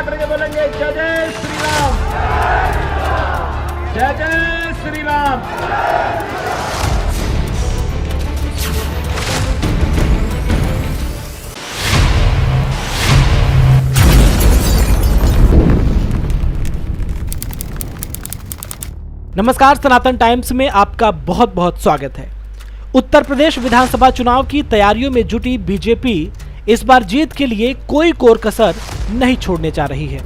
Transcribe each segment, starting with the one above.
हाथ करके बोलेंगे जय जय श्री राम, जय जय श्री राम। नमस्कार, सनातन टाइम्स में आपका बहुत बहुत स्वागत है। उत्तर प्रदेश विधानसभा चुनाव की तैयारियों में जुटी बीजेपी इस बार जीत के लिए कोई कोर कसर नहीं छोड़ने जा रही है।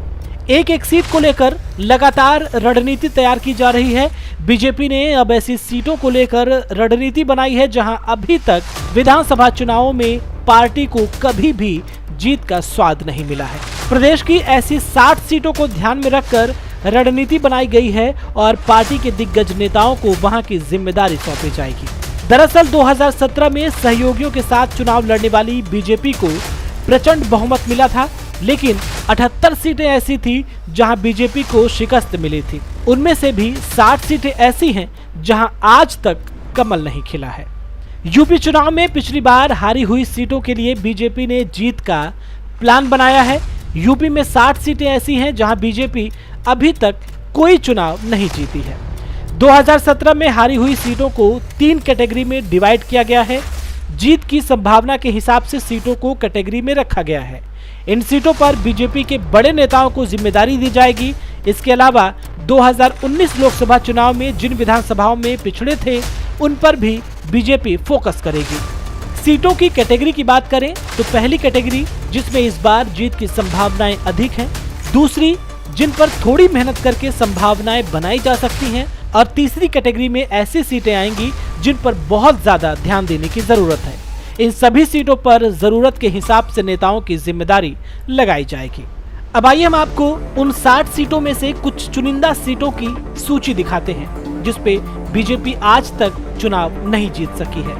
एक एक सीट को लेकर लगातार रणनीति तैयार की जा रही है। बीजेपी ने अब ऐसी सीटों को लेकर रणनीति बनाई है जहां अभी तक विधानसभा चुनावों में पार्टी को कभी भी जीत का स्वाद नहीं मिला है। प्रदेश की ऐसी 60 सीटों को ध्यान में रखकर रणनीति बनाई गई है और पार्टी के दिग्गज नेताओं को वहां की जिम्मेदारी सौंपी जाएगी। दरअसल 2017 में सहयोगियों के साथ चुनाव लड़ने वाली बीजेपी को प्रचंड बहुमत मिला था, लेकिन 78 सीटें ऐसी थी जहां बीजेपी को शिकस्त मिली थी। उनमें से भी 60 सीटें ऐसी हैं जहां आज तक कमल नहीं खिला है। यूपी चुनाव में पिछली बार हारी हुई सीटों के लिए बीजेपी ने जीत का प्लान बनाया है। यूपी में 60 सीटें ऐसी हैं जहां बीजेपी अभी तक कोई चुनाव नहीं जीती है। 2017 में हारी हुई सीटों को 3 कैटेगरी में डिवाइड किया गया है। जीत की संभावना के हिसाब से सीटों को कैटेगरी में रखा गया है। इन सीटों पर बीजेपी के बड़े नेताओं को जिम्मेदारी दी जाएगी। इसके अलावा 2019 लोकसभा चुनाव में जिन विधानसभाओं में पिछड़े थे उन पर भी बीजेपी फोकस करेगी। सीटों की कैटेगरी की बात करें तो पहली कैटेगरी जिसमें इस बार जीत की संभावनाएं अधिक हैं, दूसरी जिन पर थोड़ी मेहनत करके संभावनाएं बनाई जा सकती हैं, और तीसरी कैटेगरी में ऐसी सीटें आएंगी जिन पर बहुत ज्यादा ध्यान देने की जरूरत है। इन सभी सीटों पर जरूरत के हिसाब से नेताओं की जिम्मेदारी लगाई जाएगी। अब आइए हम आपको उन 60 सीटों में से कुछ चुनिंदा सीटों की सूची दिखाते हैं जिस पे बीजेपी आज तक चुनाव नहीं जीत सकी है।